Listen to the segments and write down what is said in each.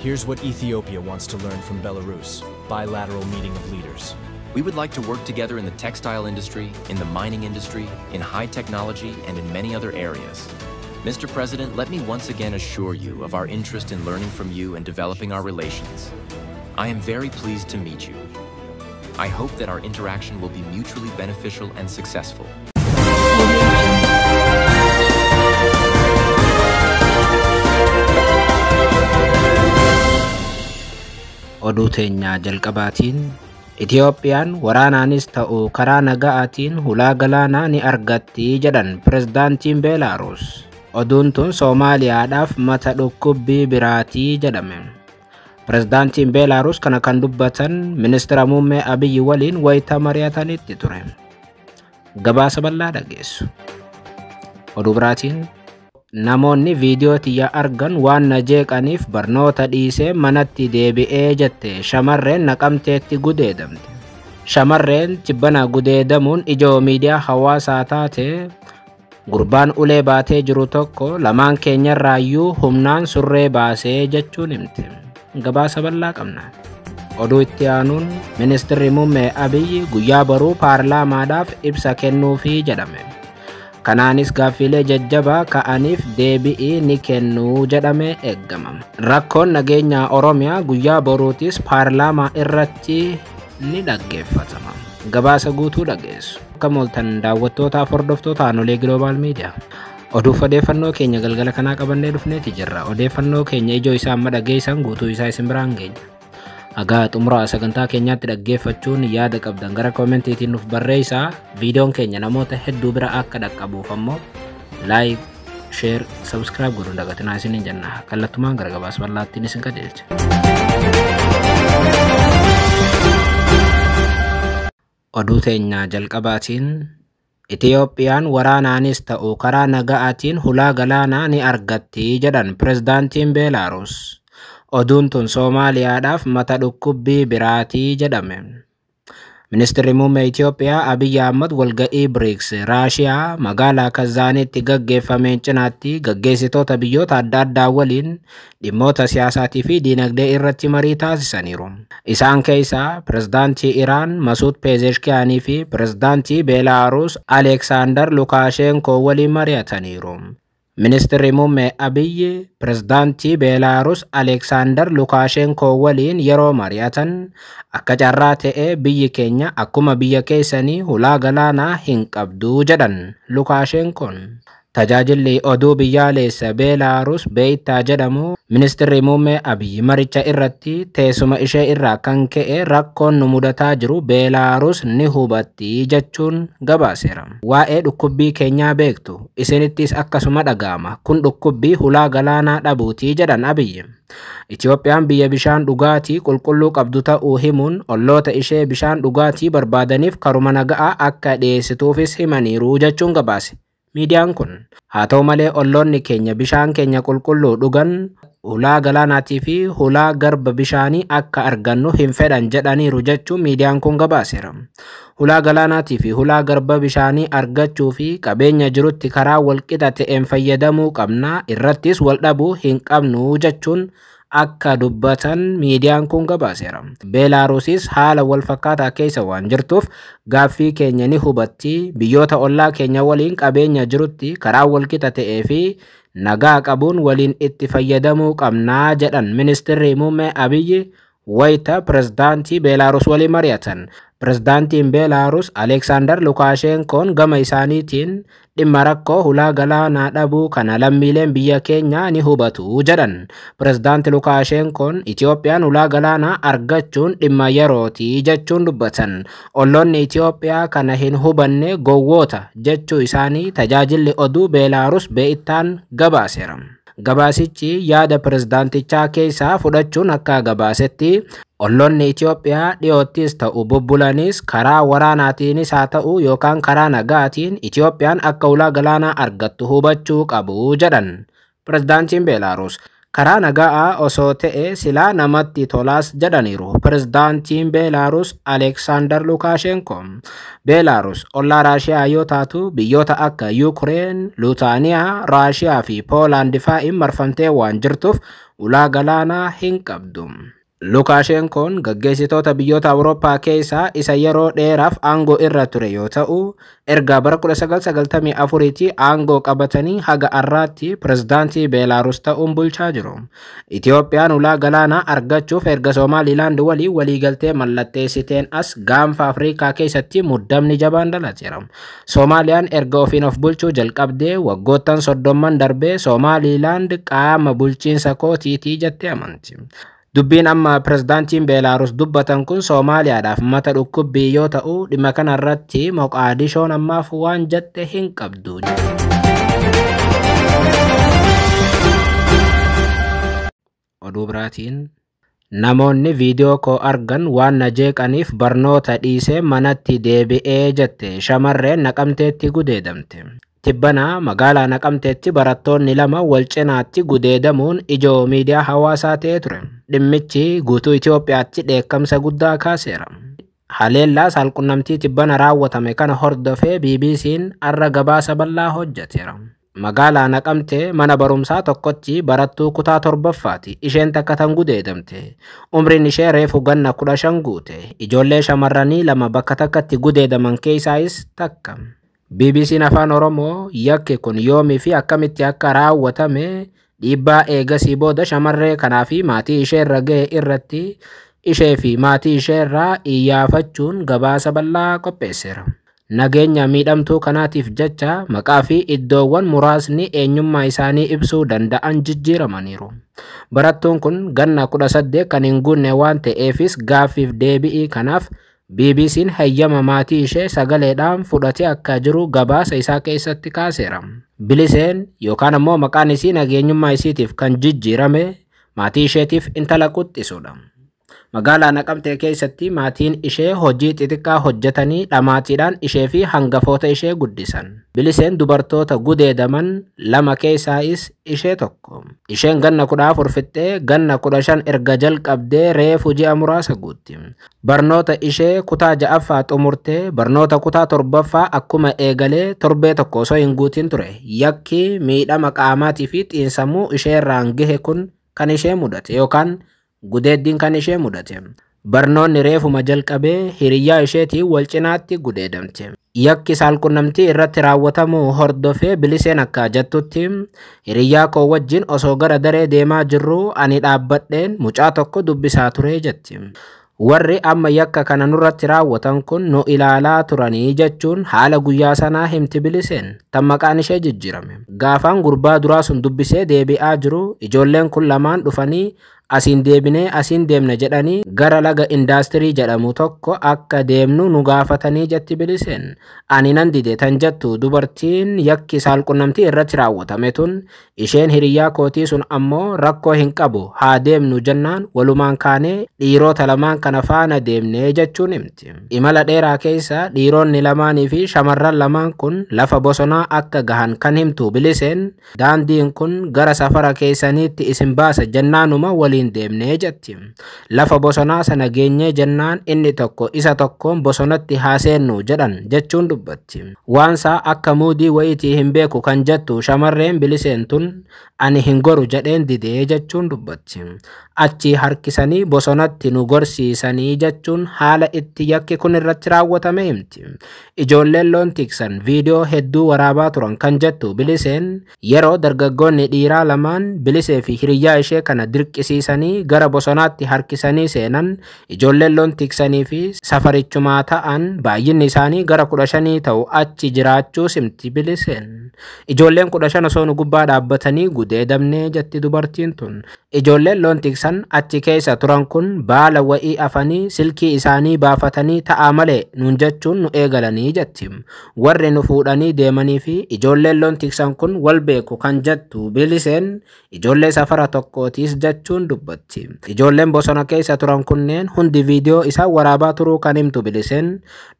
Here's what Ethiopia wants to learn from Belarus. Bilateral meeting of leaders. We would like to work together in the textile industry, in the mining industry, in high technology, and in many other areas. Mr. President, let me once again assure you of our interest in learning from you and developing our relations. I am very pleased to meet you. I hope that our interaction will be mutually beneficial and successful. Oduu teenya jalqabaatiin Itiyoophiyaan waraanaanis ta'u karaa nagaatiin hulaa galaanaa ni argatti jedhan Pirezidaantiin Beelaaruus. Oduun tun Soomaaliyaadhaaf mata dhukkubbii biraatii jedhame. Pirezidaantiin Beelaaruus kana kan dubbatan Ministeera Muummee Abiyyi waliin wayita mari'atanitti ture. Gabaasa bal'aa dhageessu. Oduu biraatiin namoonni viidiyoo tiyya argan waan na jeeqaniif barnoota dhiisee manatti deebi'ee jette shamarreen Naqamteetti gudeedamte. Shamarreen tibbana gudeedamuun ijoo miidiyaa hawaasaa taate gurbaan ulee baatee jiru tokko lamaan keenyarraayyuu humnaan surree baasee jechuun himte. Gabaasa bal'aa qabna. Oduu itti aanuun Ministeerri Muummee Abiyyi guyyaa baruu paarlaamaadhaaf ibsa kennuufii jedhame. Kanaanis gaaffiilee jajjabaa ka'aniif deebii ni kennuu jedhame eeggama. Rakkoon nageenyaa Oromiyaa guyyaa boruutis paarlaamaa irratti ni dhaggeeffatama. Gabaasa guutuu dhageessu. Akka mooltan daawwattootaaf hordoftoota Anolee Global Media. Odeeffannoo keenya galgala kanaa qabannee dhufneeti jirra. Odeeffannoo keenya ijoo isaa amma dhageessan guutuu isaa isin biraan geenya. Hagaa xumuraa sagantaa keenyaatti dhaggeeffachuun yaada qabdan gara koomentiitiin nuuf barreessaa. Viidiyoon keenya namoota hedduu bira akka dhaqqabuuf ammoo like, share, subscribe godhuun dagatinaa isiniin jenna. Kallattumaan gara gabaasa bal'aattiin isin qajeelcha. Oduu teenya jalqabaatiin Itiyoophiyaan waraanaanis ta'u karaa nagaatiin hulaa galaanaa ni argatti jedhan Pirezidaantiin Beelaaruus. Oduun tun Soomaaliyaadhaaf mata dhukkubbii biraatii jedhame. Ministeerri Muummee Itiyoophiyaa Abiyyi Ahmad walga'ii BRICS Raashiyaa magaalaa Kazaanitti gaggeeffameen cinaatti gaggeessitoota biyyoota adda addaa waliin dhimmoota siyaasaatii fi diinagdee irratti marii taasisaniiru. Isaan keessaa Pirezidaantii Iraan Masuud Pezeshkiyaanii fi Pirezidaantii Beelaaruus Aleksaandar Lukaashenkoo waliin mari'ataniiru. Ministeerri Muummee Abiyyi Pirezidaantii Beelaaruus Aleksaandar Lukaashenkoo waliin yeroo mari'atan akka carraa ta'ee biyyi keenya akkuma biyya keessanii hulaa galaanaa hin qabdu jedhan Lukaashenkoon. Tajaajilli oduu biyyaalessa Beelaaruus beeytaa jedhamu Ministeerri Muummee Abiyyi maricha irratti teessuma ishee irraa kan ka'e rakkoon nu mudataa jiru Beelaaruus ni hubatti jechuun gabaaseera. Waa'ee dhukkubbii keenyaa beektu isinittis akkasuma dhaga'ama. Kun dhukkubbii hulaa galaanaa dhabuutii jedhan Abiyyi. Itiyoophiyaan biyya bishaan dhugaatii qulqulluu qabdu ta'uu himuun olloota ishee bishaan dhugaatii barbaadaniif karuma nagaa akka dhiyeessituufis himaniiru jechuun gabaase. Miidiyaan kun haa ta'u malee olloonni keenya bishaan keenya qulqulluu dhugan hulaa galaanaatii fi hulaa garba bishaanii akka argannu hin fedhan jedhaniiru jechuun miidiyaan kun gabaaseera. Hulaa galaanaatii fi hulaa garba bishaanii argachuu fi qabeenya jirutti karaa walqixa ta'een fayyadamuu qabna irrattis wal dhabuu hin qabnu jechuun akka dubbatan miidiyaan kun gabaaseera. Beelaaruusis haala wal fakkaataa keessa waan jirtuuf gaaffii keenya ni hubatti biyyoota ollaa keenya waliin qabeenya jirutti karaa walqixa ta'ee fi nagaa qabuun waliin itti fayyadamuu qabnaa jedhan Ministeerri Muummee Abiyyi wayita Pirezidaantii Beelaaruus waliin mari'atan. Pirezidaantiin Beelaaruus Aleksaandar Lukaashenkoon gama isaaniitiin dhimma rakkoo hulaa galaanaa dhabuu kana lammiileen biyya keenyaa ni hubatu jedhan. Pirezidaanti Lukaashenkoon Itiyoophiyaan hulaa galaanaa argachuun dhimma yerootii jechuun dubbatan. Olloonni Itiyoophiyaa kana hin hubanne gowwoota jechuu isaanii tajaajilli oduu Beelaaruus beeytaan gabaaseera. Gabaasichi yaada pirezidaantichaa keessaa fudhachuun akka gabaasetti olloonni Itiyoophiyaa dhiyoottis ta'u bubbulanis karaa waraanaatiinis haa ta'u yookaan karaa nagaatiin Itiyoophiyaan akka hulaa galaanaa argattu hubachuu qabu jedhan Pirezidaantiin Beelaaruus. karaa nagaa osoo ta'e silaa namatti tolaas jedhaniiru pirezidaantiin Beelaarus Aleksaandar Lukaashenko. Beelaarus ollaa Raashiyaa yoo taatu biyyoota akka Yuukireen, Lutaaniyaa, Raashiyaa fi Poolaand faa'iin marfamtee waan jirtuuf ulaa galaanaa hin qabdu. Lukaashenkoon gaggeessitoota biyyoota Awurooppaa keessaa isa yeroo dheeraaf aangoo irra ture yoo ta'u, erga bara 1994tti aangoo qabatanii haga har'aatti pirezidaantii Beelaarus ta'uun bulchaa jiru. Itiyoophiyaan ulaa galaanaa argachuuf erga Somaaliilaand waliin waliigaltee mallatteessiteen as gaanfa Afrikaa keessatti muddamni jabaan dhalateera. Soomaaliyaan erga ofiin of bulchuu jalqabdee waggoottan 30 darbee Somaaliilaand qaama bulchiinsa kootiitii jettee amanti. Dubbiin amma pirezidaantiin Beelaarus dubbatan kun Soomaaliyaadhaaf mata dhukkubbii yoo ta'u, dhimma kanarratti Moqaadishoon ammaaf waan jette hin qabdu. Oduu biraatiin namoonni viidiyoo koo argan waan na jeeqaniif barnoota dhiisee manatti deebi'ee jette shamarreen Naqamteetti gudeedamte. Tibbana magaalaa Naqamteetti barattoonni lama wal cinaatti gudeedamuun ijoo miidiyaa hawaasaa ta'ee ture. Dhimmichi guutuu Itoophiyaatti dheekkamsa guddaa kaaseera. Haleellaa saalqunnamtii tibbana raawwatame kana hordofee BBC'n har'a gabaasa bal'aa hojjeteera. Magaalaa Naqamtee mana barumsaa tokkotti barattuu kutaa 7ffaati. Isheen takka tan gudeedamte. Umriin ishee reefu ganna 15 guute. Ijoollee shamarranii lama bakka takkatti gudeedaman keessaayis takka. BBC'n Afaan Oromoo yakki kun yoomii fi akkamitti akka raawwatame dhiibbaa eegasii booda shamarree kanaa fi maatii ishee irra ga'e irratti ishee fi maatii ishee irraa iyyafachuun gabaasa bal'aa qopheesseera. Nageenya miidhamtuu kanaatiif jecha maqaa fi iddoowwan muraasni eenyummaa isaanii ibsuu danda'an jijjiiramaniiru. Barattuun kun ganna 18 kan hin guunne waan ta'eefis gaaffiif deebi'ii kanaaf BBC'n hayyama maatii ishee sagaleedhaan fudhatee akka jiru gabaasa isaa keessatti kaaseera. Biliseen yookaan ammoo maqaan isii nageenyummaa isiitiif kan jijjiirame maatii isheetiif intala quxxisuudha. Magaalaa Naqamtee keessatti maatiin ishee hojii xixiqqaa hojjetanii dhamaatiidhaan ishee fi hangafoota ishee guddisan. Biliseen dubartoota gudeedaman lama keessaayis ishee tokko. Isheen ganna 14 fixxee ganna 15 erga jalqabdee reefu ji'a muraasa guutti. Barnoota ishee kutaa 6ffaa xumurtee barnoota kutaa 7ffaa akkuma eegalee torbee tokko osoo hin guutin ture. Yakki miidhama qaamaatii fi xiinsammuu ishee irraan gahe kun kan ishee mudate yookaan gudeeddiin kan ishee mudate. Barnoonni reefuma jalqabee hiriyyaa isheetii wal cinaatti gudeedamte. Yakki saalqunnamtii irratti raawwatamu hordofee Biliseen akka jettutti hiriyyaa koo wajjin osoo gara daree deemaa jirru ani dhaabbadheen mucaa tokko dubbisaa ture jetti. Warri amma yakka kana nurratti raawwatan kun nu ilaalaa turanii jechuun haala guyyaa sanaa himti Biliseen tan maqaan ishee jijjiirame. Gaafaan gurbaa duraa sun dubbisee deebi'aa jiru ijoolleen kun lamaan dhufanii asiin deebinee asiin deemna jedhanii gara laga indaastirii jedhamu tokko akka deemnu nu gaafatanii jetti Biliseen. Ani nan dide tan jettu dubartiin yakki saalqunnamtii irratti raawwatame tun isheen hiriyyaa kootii sun ammoo rakkoo hin qabu haa deemnu jennaan walumaan kaanee dhiirota lamaan kana faana deemnee jechuun himti. Imala dheeraa keessa dhiironni lamaanii fi shamarran lamaan kun lafa bosonaa akka gahan kan himtu Biliseen daandiin kun gara safara keessaniitti isin baasa jennaanuma waliin deemnee jetti. Lafa bosonaa sana geenyee jennaan inni tokko isa tokkoon bosonatti haaseennu jedhan jechuun dubbatti. Waansaa akka muudii wayitii hin beeku kan jettu shamarreen Biliseen tun ani hin goru jedheen didee jechuun dubbatti. Achi harkisanii bosonatti nu gorsiisanii jechuun haala itti yakki kun irratti raawwatame himti. Ijoolleen loon tiksan viidiyoo hedduu waraabaa turan kan jettu Biliseen yeroo dargaggoonni dhiiraa lamaan Bilisee fi hiriyyaa ishee kana dirqisiisanii gara bosonaatti harkisanii seenan ijoolleen loon tiksanii fi safarichumaa ta'an baay'inni isaanii gara 15 ta'u achi jiraachuu himti Biliseen. Ijoolleen 15 osoo nu gubbaa dhaabbatanii gudeedamnee jetti dubartiin tun. Ijoolleen loon tiksan achi keessa turan kun baala wa'ii afanii silkii isaanii baafatanii ta'aa malee nuun jechuun nu eegalanii jetti. Warri nu fuudhanii deemanii fi ijoolleen loon tiksan kun wal beeku kan jettu Biliseen ijoollee safara tokkootiis jechuun dubbatti. Ijoolleen bosona keessa turan kunneen hundi viidiyoo isaa waraabaa turuu kan himtu Biliseen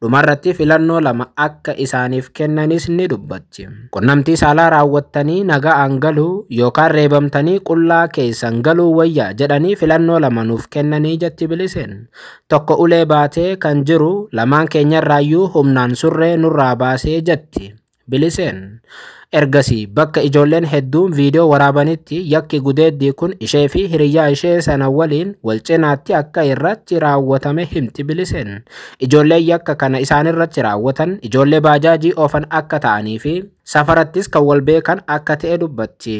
dhumarratti filannoo lama akka isaaniif kennanis ni dubbatti. Qunnamtii saalaa raawwattanii nagaan galuu yookaan reebamtanii qullaa keessan galuu wayyaa jedhanii filannoo lama nuuf kennanii jetti Biliseen. Tokko ulee baatee kan jiru lamaan keenyarraayyuu humnaan surree nurraa baasee jetti Biliseen. Ergasii bakka ijoolleen hedduun viidiyoo waraabanitti yakki gudeeddii kun ishee fi hiriyyaa ishee sana waliin wal cinaatti akka irratti raawwatame himti Biliseen. Ijoolleen yakka kana isaan irratti raawwatan ijoollee baajaajii oofan akka ta'anii fi safarattis kan wal beekan akka ta'e dubbatti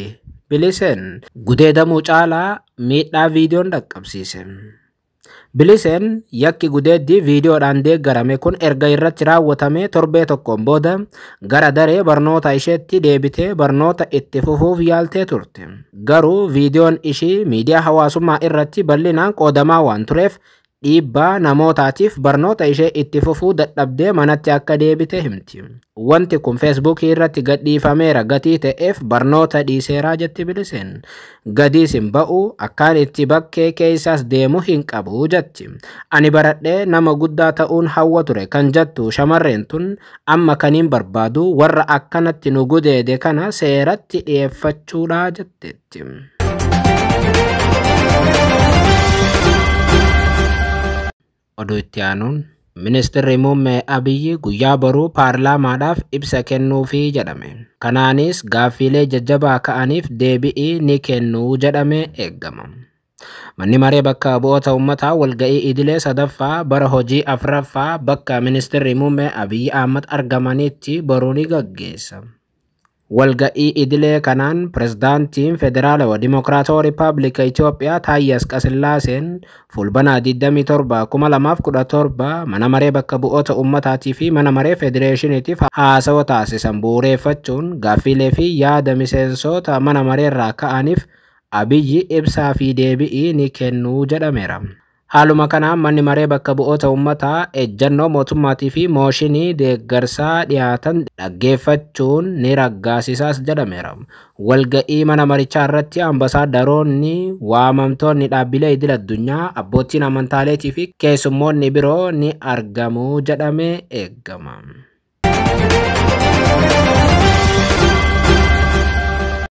Biliseen. Gudeedamuu caalaa miidhaa viidiyoon dhaqqabsiise. Biliseen yakki gudeeddii viidiyoodhaan deeggarame kun erga irratti raawwatame torbee tokkoon booda gara daree barnoota isheetti deebitee barnoota itti fufuuf yaaltee turte. Garuu viidiyoon ishii miidiyaa hawaasummaa irratti bal'inaan qoodamaa waan tureef dhiibbaa namootaatiif barnoota ishee itti fufuu dadhabdee manatti akka deebite himti. Wanti kun feesbuukii irratti gadhiifameera gatii ta'eef barnoota dhiiseeraa jetti Biliseen. Gadiis hin ba'u akkaan itti bakkee keessaas deemu hin qabu jetti. Ani baradhee nama guddaa ta'uun hawwa ture kan jettu shamarreen tun amma kaniin barbaadu warra akkanatti nu gudeede kana seeratti dhiyeeffachuudha jetteetti. Oduu itti aanuun Ministeerri Muummee Abiyyi guyyaa boruu paarlaamaadhaaf ibsa kennuufii jedhame. Kanaanis gaaffiilee jajjabaa ka'aniif deebii ni kennuu jedhamee eegama. Manni maree bakka bu'oota uummataa walga'ii idilee sadaffaa bara hojii afuraffaa bakka Ministeerri Muummee Abiyyi Ahmad argamanitti boruu ni gaggeessa. Walga'ii idilee kanaan Pirezidaantiin Federaalawaa Dimokiraatawaa Rippaabilika Itoophiyaa Taayyee Asqasillaaseen fulbaana 27/2017 mana maree bakka bu'oota uummataatii fi mana maree Federeeshiniitiif haasawa taasisan bu'uureffachuun gaaffiilee fi yaada miseensota mana mareerraa ka'aniif Abiyyi ibsaa fi deebii ni kennuu jedhameera. Haaluma kanaan manni maree bakka bu'oota uummataa ejjannoo mootummaatii fi mooshinii deeggarsaa dhiyaatan dhaggeeffachuun ni raggaasisaas jedhameera. Walga'ii mana marichaa irratti ambasaaddoroonni, waamamtoonni dhaabbilee idil addunyaa, abbootiin amantaaleetii fi keessummoonni biroo ni argamu jedhamee eegama.